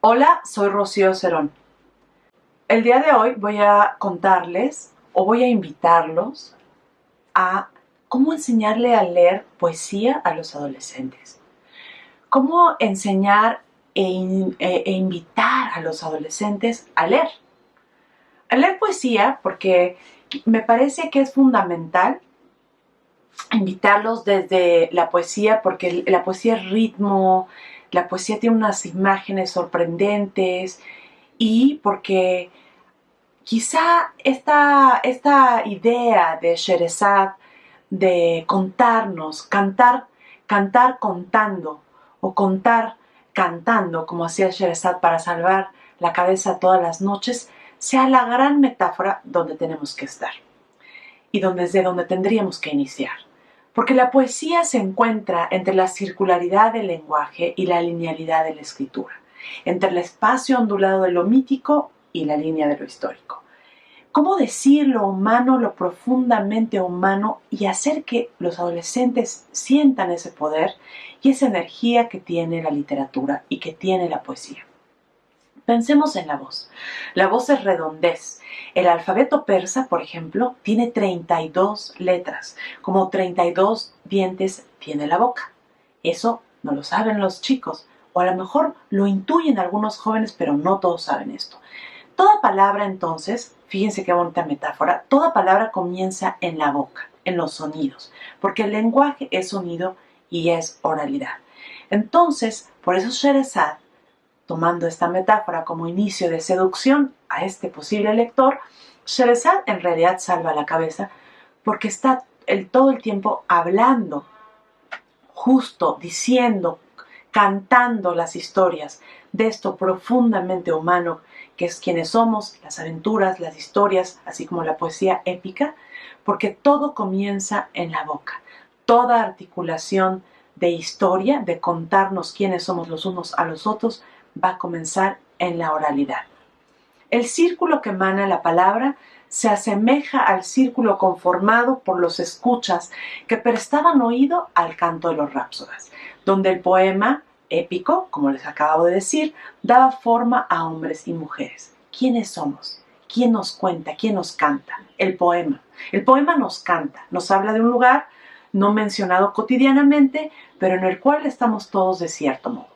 Hola, soy Rocío Cerón. El día de hoy voy a contarles o voy a invitarlos a cómo enseñarle a leer poesía a los adolescentes. Cómo enseñar e invitar a los adolescentes a leer. A leer poesía porque me parece que es fundamental invitarlos desde la poesía porque la poesía es ritmo, la poesía tiene unas imágenes sorprendentes y porque quizá esta idea de Sherezad de contarnos, cantar contando o contar cantando, como hacía Sherezad para salvar la cabeza todas las noches, sea la gran metáfora donde tenemos que estar y desde donde tendríamos que iniciar. Porque la poesía se encuentra entre la circularidad del lenguaje y la linealidad de la escritura, entre el espacio ondulado de lo mítico y la línea de lo histórico. ¿Cómo decir lo humano, lo profundamente humano y hacer que los adolescentes sientan ese poder y esa energía que tiene la literatura y que tiene la poesía? Pensemos en la voz. La voz es redondez. El alfabeto persa, por ejemplo, tiene 32 letras, como 32 dientes tiene la boca. Eso no lo saben los chicos, o a lo mejor lo intuyen algunos jóvenes, pero no todos saben esto. Toda palabra entonces, fíjense qué bonita metáfora, toda palabra comienza en la boca, en los sonidos, porque el lenguaje es sonido y es oralidad. Entonces, por eso Sherezad, tomando esta metáfora como inicio de seducción a este posible lector, Sherezad en realidad salva la cabeza porque está todo el tiempo hablando, justo diciendo, cantando las historias de esto profundamente humano que es quienes somos, las aventuras, las historias, así como la poesía épica, porque todo comienza en la boca. Toda articulación de historia, de contarnos quiénes somos los unos a los otros, va a comenzar en la oralidad. El círculo que emana la palabra se asemeja al círculo conformado por los escuchas que prestaban oído al canto de los rápsodas, donde el poema épico, como les acabo de decir, daba forma a hombres y mujeres. ¿Quiénes somos? ¿Quién nos cuenta? ¿Quién nos canta? El poema. El poema nos canta, nos habla de un lugar no mencionado cotidianamente, pero en el cual estamos todos de cierto modo.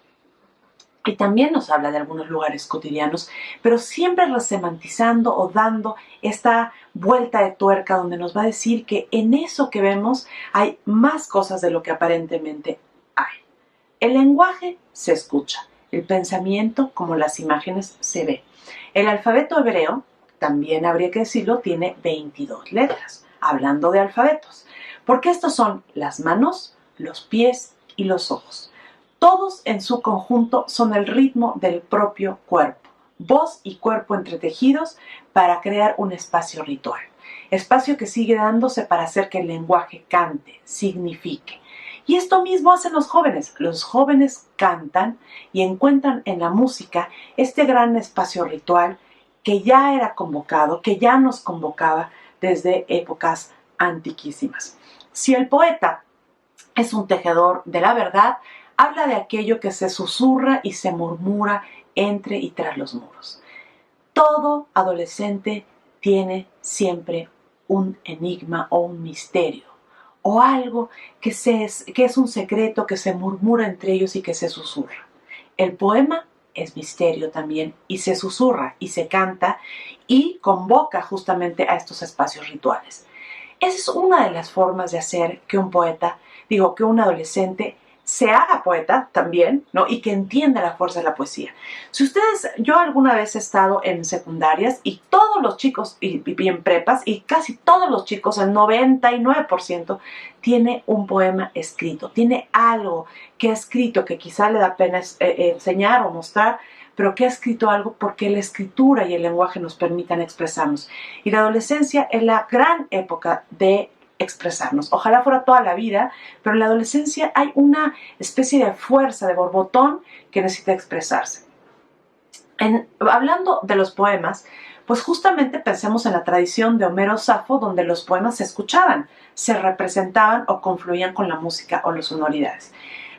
Y también nos habla de algunos lugares cotidianos, pero siempre resemantizando o dando esta vuelta de tuerca donde nos va a decir que en eso que vemos hay más cosas de lo que aparentemente hay. El lenguaje se escucha, el pensamiento, como las imágenes, se ve. El alfabeto hebreo, también habría que decirlo, tiene 22 letras, hablando de alfabetos, porque estos son las manos, los pies y los ojos. Todos en su conjunto son el ritmo del propio cuerpo, voz y cuerpo entretejidos para crear un espacio ritual. Espacio que sigue dándose para hacer que el lenguaje cante, signifique. Y esto mismo hacen los jóvenes. Los jóvenes cantan y encuentran en la música este gran espacio ritual que ya era convocado, que ya nos convocaba desde épocas antiquísimas. Si el poeta es un tejedor de la verdad, habla de aquello que se susurra y se murmura entre y tras los muros. Todo adolescente tiene siempre un enigma o un misterio, o algo que es un secreto que se murmura entre ellos y que se susurra. El poema es misterio también y se susurra y se canta y convoca justamente a estos espacios rituales. Esa es una de las formas de hacer que un poeta, que un adolescente se haga poeta también, ¿no? Y que entienda la fuerza de la poesía. Si ustedes, yo alguna vez he estado en secundarias y todos los chicos, y en prepas, y casi todos los chicos, el 99%, tiene un poema escrito, tiene algo que ha escrito que quizá le da pena enseñar o mostrar, pero que ha escrito algo porque la escritura y el lenguaje nos permitan expresarnos. Y la adolescencia es la gran época de expresarnos. Ojalá fuera toda la vida, pero en la adolescencia hay una especie de fuerza, de borbotón que necesita expresarse. Hablando de los poemas, pues justamente pensemos en la tradición de Homero Safo, donde los poemas se escuchaban, se representaban o confluían con la música o las sonoridades.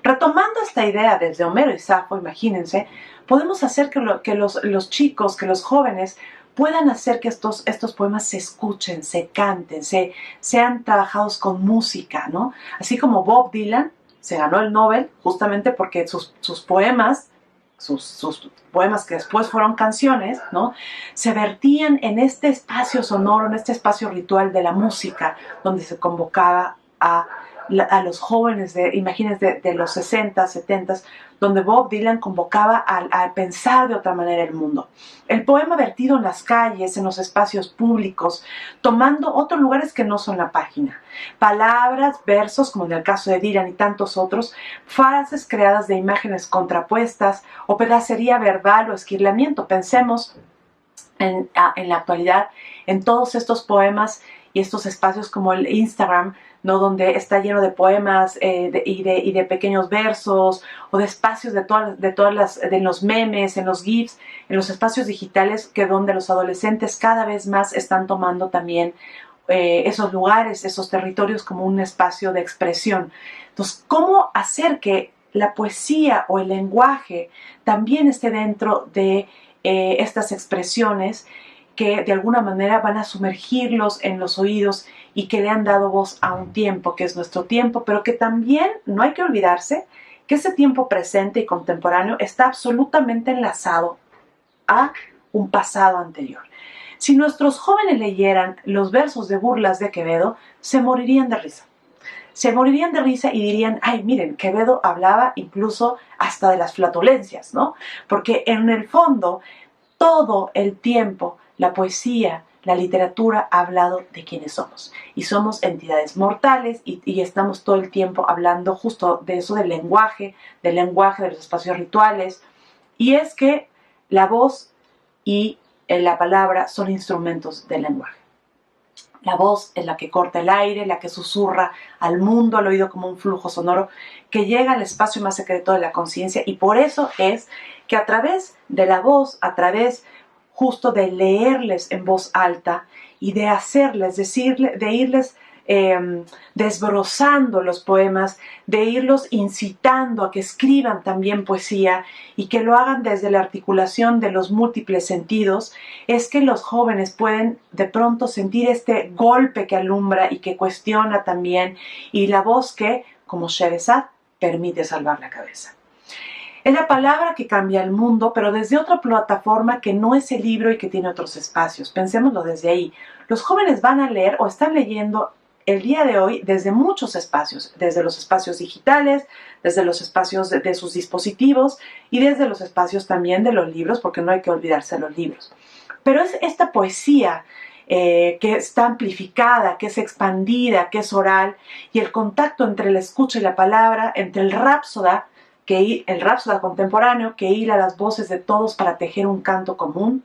Retomando esta idea desde Homero y Safo, imagínense, podemos hacer que los chicos, que los jóvenes puedan hacer que estos poemas se escuchen, se canten, sean trabajados con música, ¿no? Así como Bob Dylan se ganó el Nobel justamente porque sus poemas, sus poemas que después fueron canciones, ¿no? Se vertían en este espacio sonoro, en este espacio ritual de la música, donde se convocaba a los jóvenes, imagínense, de los 60, 70, donde Bob Dylan convocaba a pensar de otra manera el mundo. El poema vertido en las calles, en los espacios públicos, tomando otros lugares que no son la página. Palabras, versos, como en el caso de Dylan y tantos otros, frases creadas de imágenes contrapuestas, o pedacería verbal o esquilamiento. Pensemos en la actualidad en todos estos poemas y estos espacios como el Instagram, ¿no? Donde está lleno de poemas y de pequeños versos, o de espacios de los memes, en los GIFs, en los espacios digitales, que donde los adolescentes cada vez más están tomando también esos lugares, esos territorios como un espacio de expresión. Entonces, ¿cómo hacer que la poesía o el lenguaje también esté dentro de estas expresiones que de alguna manera van a sumergirlos en los oídos y que le han dado voz a un tiempo que es nuestro tiempo, pero que también no hay que olvidarse que ese tiempo presente y contemporáneo está absolutamente enlazado a un pasado anterior? Si nuestros jóvenes leyeran los versos de burlas de Quevedo, se morirían de risa. Se morirían de risa y dirían, ay, miren, Quevedo hablaba incluso hasta de las flatulencias, ¿no? Porque en el fondo, todo el tiempo, la poesía, la literatura ha hablado de quiénes somos. Y somos entidades mortales y estamos todo el tiempo hablando justo de eso, del lenguaje de los espacios rituales. Y es que la voz y la palabra son instrumentos del lenguaje. La voz es la que corta el aire, la que susurra al mundo, al oído, como un flujo sonoro que llega al espacio más secreto de la conciencia, y por eso es que a través de la voz, a través justo de leerles en voz alta y de hacerles, de irles desbrozando los poemas, de irlos incitando a que escriban también poesía y que lo hagan desde la articulación de los múltiples sentidos, es que los jóvenes pueden de pronto sentir este golpe que alumbra y que cuestiona también, y la voz que, como Scheherazade, permite salvar la cabeza. Es la palabra que cambia el mundo, pero desde otra plataforma que no es el libro y que tiene otros espacios. Pensémoslo desde ahí. Los jóvenes van a leer o están leyendo el día de hoy desde muchos espacios, desde los espacios digitales, desde los espacios de sus dispositivos y desde los espacios también de los libros, porque no hay que olvidarse de los libros. Pero es esta poesía que está amplificada, que es expandida, que es oral, y el contacto entre la escucha y la palabra, entre el rápsoda contemporáneo que hila las voces de todos para tejer un canto común.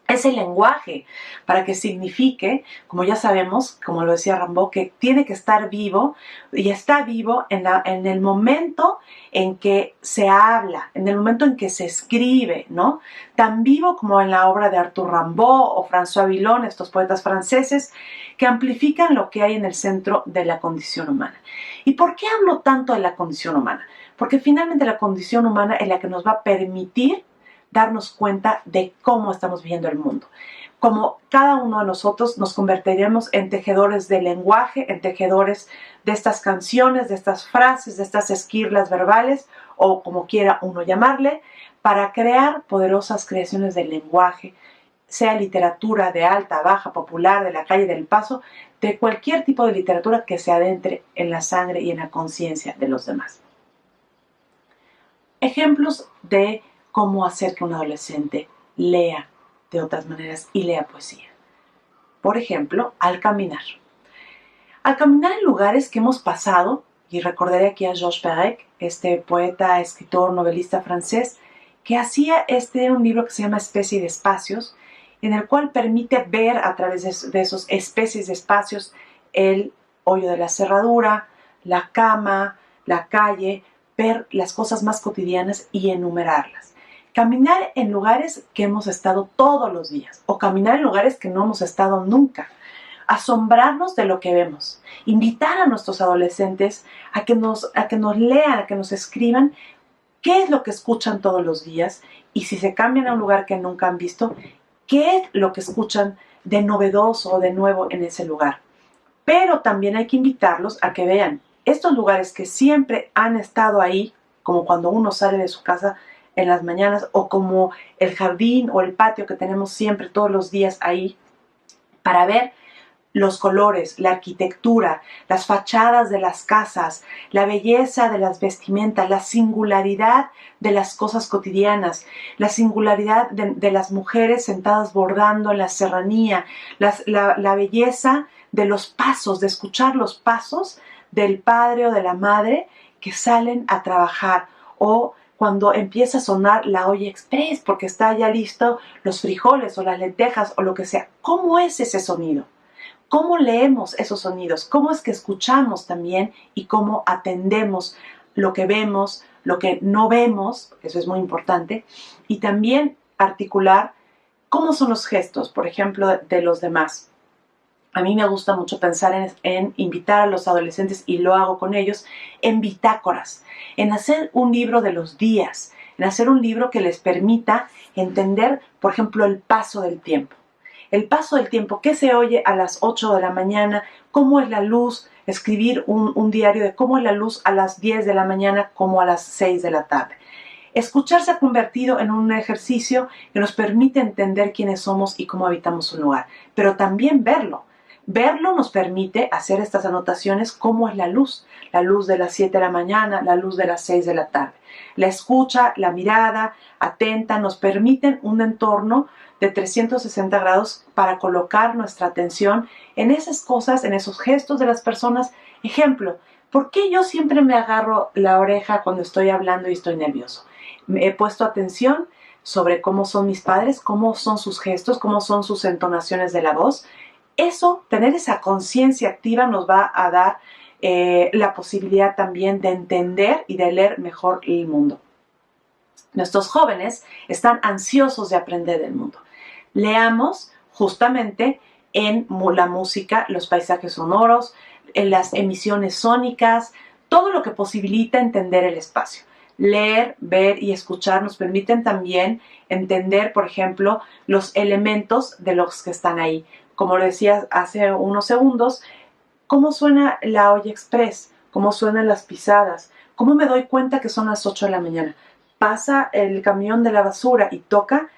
Es el lenguaje para que signifique, como ya sabemos, como lo decía Rimbaud, que tiene que estar vivo, y está vivo en el momento en que se habla, en el momento en que se escribe, ¿no? Tan vivo como en la obra de Arthur Rimbaud o François Villon, estos poetas franceses, que amplifican lo que hay en el centro de la condición humana. ¿Y por qué hablo tanto de la condición humana? Porque finalmente la condición humana es la que nos va a permitir darnos cuenta de cómo estamos viviendo el mundo. Como cada uno de nosotros nos convertiremos en tejedores del lenguaje, en tejedores de estas canciones, de estas frases, de estas esquirlas verbales, o como quiera uno llamarle, para crear poderosas creaciones del lenguaje, sea literatura de alta, baja, popular, de la calle, del paso, de cualquier tipo de literatura que se adentre en la sangre y en la conciencia de los demás. Ejemplos de cómo hacer que un adolescente lea de otras maneras y lea poesía. Por ejemplo, al caminar. Al caminar en lugares que hemos pasado, y recordaré aquí a Georges Perec, este poeta, escritor, novelista francés, que hacía un libro que se llama Especie de Espacios, en el cual permite ver a través de esos especies de espacios el hoyo de la cerradura, la cama, la calle, ver las cosas más cotidianas y enumerarlas. Caminar en lugares que hemos estado todos los días, o caminar en lugares que no hemos estado nunca. asombrarnos de lo que vemos, invitar a nuestros adolescentes a que nos lean, a que nos escriban qué es lo que escuchan todos los días y si se cambian a un lugar que nunca han visto, qué es lo que escuchan de novedoso o de nuevo en ese lugar. Pero también hay que invitarlos a que vean estos lugares que siempre han estado ahí, como cuando uno sale de su casa en las mañanas, o como el jardín o el patio que tenemos siempre todos los días ahí, para ver los colores, la arquitectura, las fachadas de las casas, la belleza de las vestimentas, la singularidad de las cosas cotidianas, la singularidad de las mujeres sentadas bordando en la serranía, la belleza de los pasos, de escuchar los pasos del padre o de la madre que salen a trabajar, o cuando empieza a sonar la olla express porque está ya listo los frijoles o las lentejas o lo que sea. ¿Cómo es ese sonido? ¿Cómo leemos esos sonidos? ¿Cómo es que escuchamos también y cómo atendemos lo que vemos, lo que no vemos? Eso es muy importante. Y también articular cómo son los gestos, por ejemplo, de los demás. A mí me gusta mucho pensar en invitar a los adolescentes, y lo hago con ellos, en bitácoras, en hacer un libro de los días, en hacer un libro que les permita entender, por ejemplo, el paso del tiempo. El paso del tiempo, qué se oye a las 8 de la mañana, cómo es la luz, escribir un diario de cómo es la luz a las 10 de la mañana, como a las 6 de la tarde. Escuchar se ha convertido en un ejercicio que nos permite entender quiénes somos y cómo habitamos un lugar, pero también verlo. Verlo nos permite hacer estas anotaciones, cómo es la luz de las 7 de la mañana, la luz de las 6 de la tarde. La escucha, la mirada atenta nos permiten un entorno de 360 grados para colocar nuestra atención en esas cosas, en esos gestos de las personas. Ejemplo, ¿por qué yo siempre me agarro la oreja cuando estoy hablando y estoy nervioso? Me he puesto atención sobre cómo son mis padres, cómo son sus gestos, cómo son sus entonaciones de la voz. Eso, tener esa conciencia activa nos va a dar la posibilidad también de entender y de leer mejor el mundo. Nuestros jóvenes están ansiosos de aprender del mundo. Leamos justamente en la música, los paisajes sonoros, en las emisiones sónicas, todo lo que posibilita entender el espacio. Leer, ver y escuchar nos permiten también entender, por ejemplo, los elementos de los que están ahí. Como lo decía hace unos segundos, cómo suena la olla express, cómo suenan las pisadas, cómo me doy cuenta que son las 8 de la mañana. Pasa el camión de la basura y toca.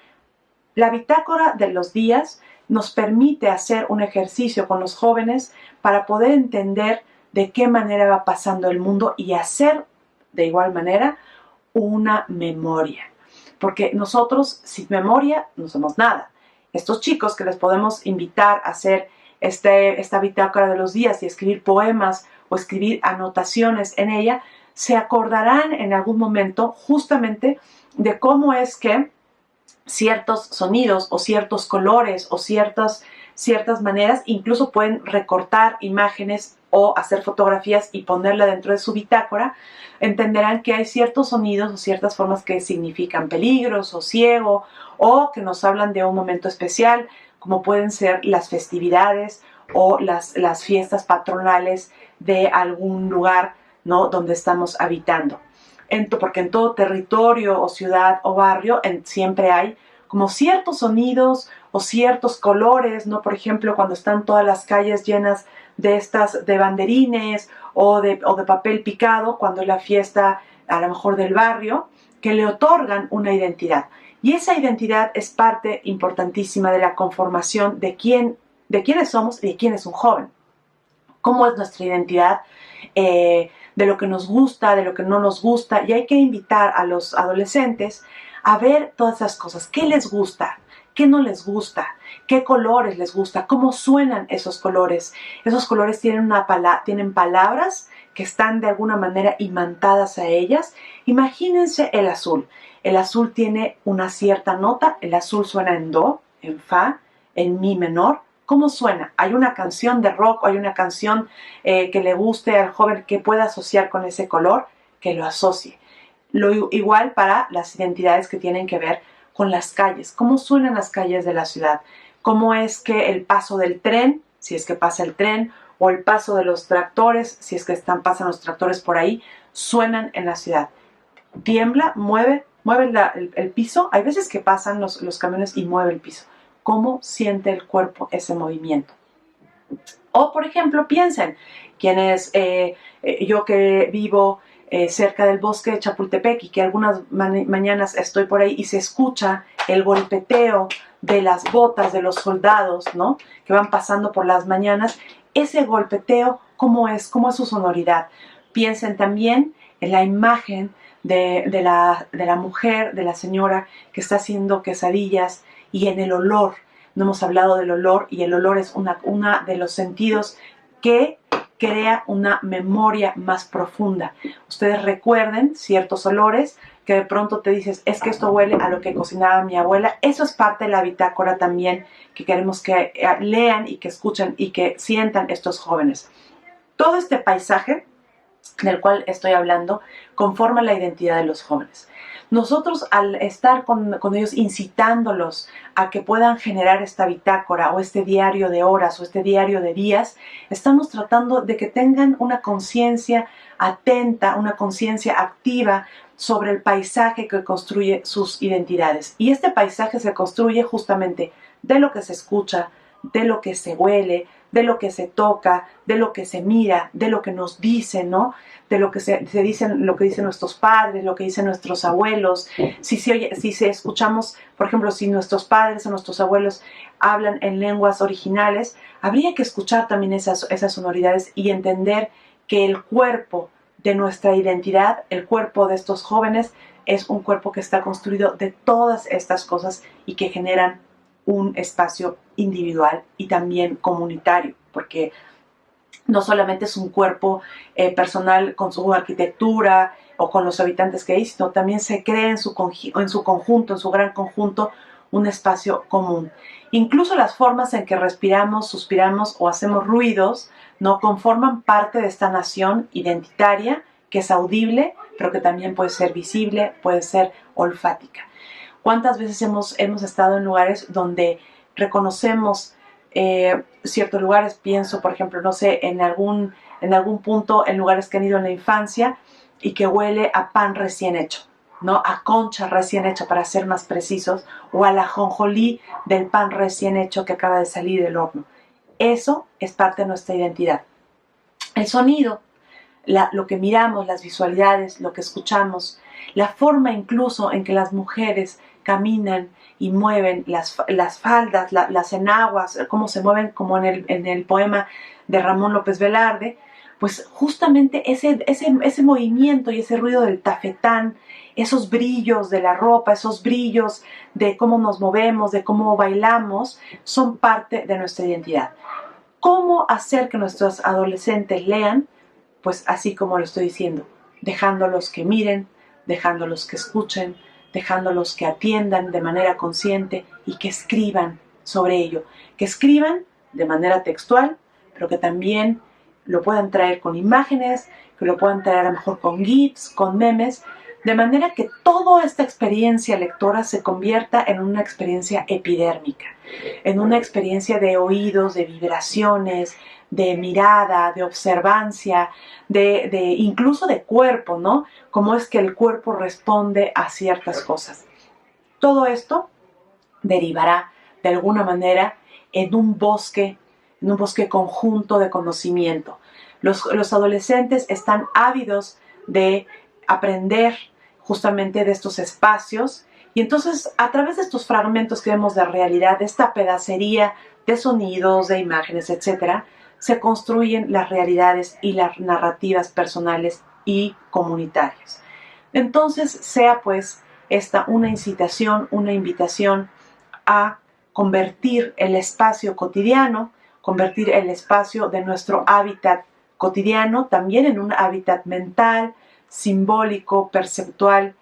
La bitácora de los días nos permite hacer un ejercicio con los jóvenes para poder entender de qué manera va pasando el mundo y hacer de igual manera una memoria. Porque nosotros sin memoria no somos nada. Estos chicos que les podemos invitar a hacer esta bitácora de los días y escribir poemas o escribir anotaciones en ella, se acordarán en algún momento justamente de cómo es que ciertos sonidos o ciertos colores o ciertas maneras incluso pueden recortar imágenes o hacer fotografías y ponerla dentro de su bitácora. Entenderán que hay ciertos sonidos o ciertas formas que significan peligros o ciego o que nos hablan de un momento especial, como pueden ser las festividades o las fiestas patronales de algún lugar, ¿no?, donde estamos habitando. Porque en todo territorio o ciudad o barrio siempre hay como ciertos sonidos o ciertos colores, ¿no? Por ejemplo, cuando están todas las calles llenas de banderines o de papel picado, cuando es la fiesta a lo mejor del barrio, que le otorgan una identidad. Y esa identidad es parte importantísima de la conformación de quiénes somos y de quién es un joven. ¿Cómo es nuestra identidad? De lo que nos gusta, de lo que no nos gusta, y hay que invitar a los adolescentes a ver todas esas cosas. ¿Qué les gusta? ¿Qué no les gusta? ¿Qué colores les gusta? ¿Cómo suenan esos colores? Esos colores tienen palabras que están de alguna manera imantadas a ellas. Imagínense el azul. El azul tiene una cierta nota. El azul suena en do, en fa, en mi menor. ¿Cómo suena? Hay una canción de rock, hay una canción que le guste al joven que pueda asociar con ese color, que lo asocie. Igual para las identidades que tienen que ver con las calles. ¿Cómo suenan las calles de la ciudad? ¿Cómo es que el paso del tren si es que pasa el tren, o el paso de los tractores, si es que pasan los tractores por ahí, suenan en la ciudad. Tiembla, mueve el piso. Hay veces que pasan los camiones y mueve el piso. ¿Cómo siente el cuerpo ese movimiento? O, por ejemplo, piensen, yo que vivo cerca del bosque de Chapultepec y que algunas mañanas estoy por ahí y se escucha el golpeteo de las botas de los soldados, ¿no? Que van pasando por las mañanas. Ese golpeteo, ¿cómo es? ¿Cómo es su sonoridad? Piensen también en la imagen de la mujer, de la señora que está haciendo quesadillas, y en el olor. No hemos hablado del olor, y el olor es una de los sentidos que crea una memoria más profunda. Ustedes recuerden ciertos olores que de pronto te dices, es que esto huele a lo que cocinaba mi abuela. Eso es parte de la bitácora también que queremos que lean y que escuchen y que sientan estos jóvenes. Todo este paisaje del cual estoy hablando conforma la identidad de los jóvenes. Nosotros, al estar con ellos, incitándolos a que puedan generar esta bitácora o este diario de horas o este diario de días, estamos tratando de que tengan una conciencia atenta, una conciencia activa sobre el paisaje que construye sus identidades. Y este paisaje se construye justamente de lo que se escucha, de lo que se huele, de lo que se toca, de lo que se mira, de lo que nos dicen, ¿no? De lo que se dicen, lo que dicen nuestros padres, lo que dicen nuestros abuelos. Si escuchamos, por ejemplo, si nuestros padres o nuestros abuelos hablan en lenguas originales, habría que escuchar también esas sonoridades y entender que el cuerpo de nuestra identidad, el cuerpo de estos jóvenes, es un cuerpo que está construido de todas estas cosas y que generan un espacio individual y también comunitario, porque no solamente es un cuerpo personal con su arquitectura o con los habitantes que hay, sino también se crea en su conjunto, en su gran conjunto, un espacio común. Incluso las formas en que respiramos, suspiramos o hacemos ruidos, ¿no?, conforman parte de esta nación identitaria que es audible, pero que también puede ser visible, puede ser olfática. ¿Cuántas veces hemos estado en lugares donde reconocemos ciertos lugares? Pienso, por ejemplo, no sé, en algún punto, en lugares que han ido en la infancia y que huele a pan recién hecho, ¿no? A concha recién hecha, para ser más precisos, o a la ajonjolí del pan recién hecho que acaba de salir del horno. Eso es parte de nuestra identidad. El sonido, lo que miramos, las visualidades, lo que escuchamos, la forma incluso en que las mujeres caminan y mueven las faldas, las enaguas, cómo se mueven, como en el poema de Ramón López Velarde, pues justamente ese movimiento y ese ruido del tafetán, esos brillos de la ropa, esos brillos de cómo nos movemos, de cómo bailamos, son parte de nuestra identidad. ¿Cómo hacer que nuestros adolescentes lean? Pues así como lo estoy diciendo, dejándolos que miren, dejándolos que escuchen, dejándolos que atiendan de manera consciente y que escriban sobre ello. Que escriban de manera textual, pero que también lo puedan traer con imágenes, que lo puedan traer a lo mejor con GIFs, con memes, de manera que toda esta experiencia lectora se convierta en una experiencia epidérmica, en una experiencia de oídos, de vibraciones, de mirada, de observancia, incluso de cuerpo, ¿no? Cómo es que el cuerpo responde a ciertas cosas. Todo esto derivará de alguna manera en un bosque conjunto de conocimiento. Los adolescentes están ávidos de aprender justamente de estos espacios, y entonces a través de estos fragmentos que vemos de realidad, de esta pedacería de sonidos, de imágenes, etcétera, se construyen las realidades y las narrativas personales y comunitarias. Entonces, sea pues esta una incitación, una invitación a convertir el espacio cotidiano, convertir el espacio de nuestro hábitat cotidiano también en un hábitat mental, simbólico, perceptual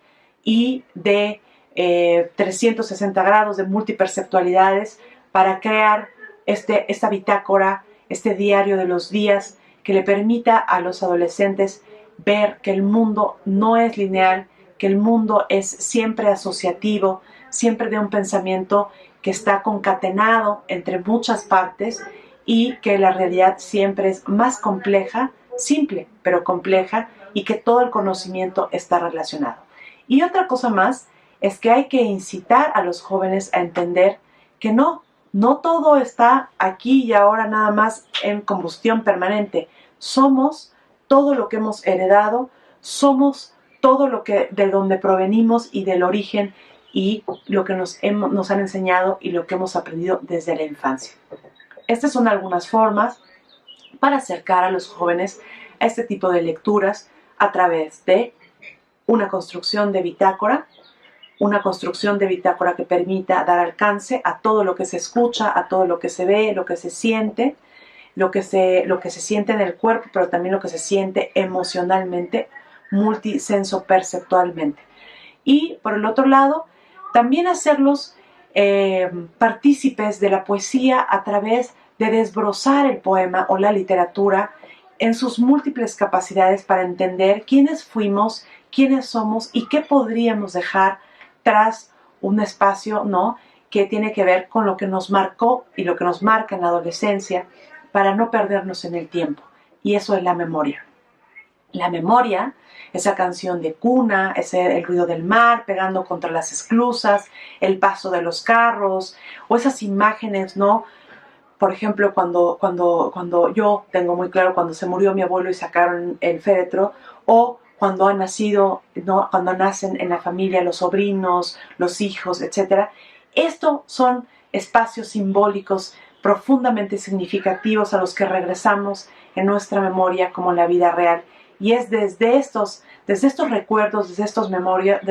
y de 360 grados de multiperceptualidades, para crear esta bitácora, este diario de los días que le permita a los adolescentes ver que el mundo no es lineal, que el mundo es siempre asociativo, siempre de un pensamiento que está concatenado entre muchas partes, y que la realidad siempre es más compleja, simple, pero compleja, y que todo el conocimiento está relacionado. Y otra cosa más es que hay que incitar a los jóvenes a entender que no todo está aquí y ahora nada más en combustión permanente. Somos todo lo que hemos heredado, somos todo lo que de donde provenimos y del origen y lo que nos han enseñado y lo que hemos aprendido desde la infancia. Estas son algunas formas para acercar a los jóvenes a este tipo de lecturas a través de una construcción de bitácora que permita dar alcance a todo lo que se escucha, a todo lo que se ve, lo que se siente, lo que se siente en el cuerpo, pero también lo que se siente emocionalmente, multisenso perceptualmente. Y por el otro lado, también hacerlos partícipes de la poesía a través de desbrozar el poema o la literatura en sus múltiples capacidades para entender quiénes fuimos, quiénes somos y qué podríamos dejar tras un espacio, ¿no?, que tiene que ver con lo que nos marcó y lo que nos marca en la adolescencia para no perdernos en el tiempo. Y eso es la memoria. La memoria, esa canción de cuna, el ruido del mar pegando contra las esclusas, el paso de los carros, o esas imágenes, ¿no? Por ejemplo, cuando yo tengo muy claro cuando se murió mi abuelo y sacaron el féretro, o cuando han nacido, ¿no?, cuando nacen en la familia los sobrinos, los hijos, etc. Estos son espacios simbólicos profundamente significativos a los que regresamos en nuestra memoria como en la vida real. Y es desde estos recuerdos, desde esta memoria,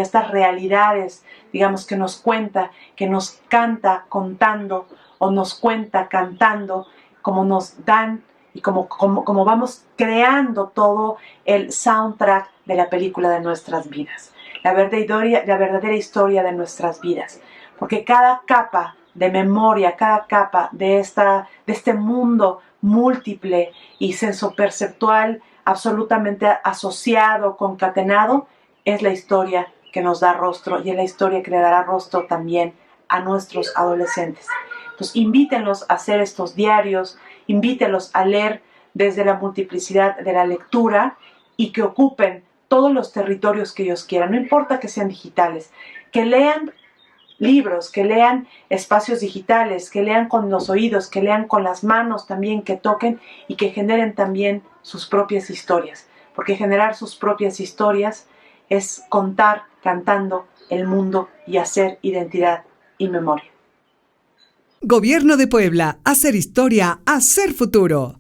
estas realidades, digamos, que nos cuenta, que nos canta contando o nos cuenta cantando, como nos dan y como vamos creando todo el soundtrack de la película de nuestras vidas, la verdadera historia de nuestras vidas. Porque cada capa de memoria, cada capa de este mundo múltiple y sensoperceptual absolutamente asociado, concatenado, es la historia que nos da rostro y es la historia que le dará rostro también a nuestros adolescentes. Entonces, invítenlos a hacer estos diarios, invítenlos a leer desde la multiplicidad de la lectura y que ocupen todos los territorios que ellos quieran, no importa que sean digitales, que lean libros, que lean espacios digitales, que lean con los oídos, que lean con las manos también, que toquen y que generen también sus propias historias, porque generar sus propias historias es contar cantando el mundo y hacer identidad y memoria. Gobierno de Puebla, hacer historia, hacer futuro.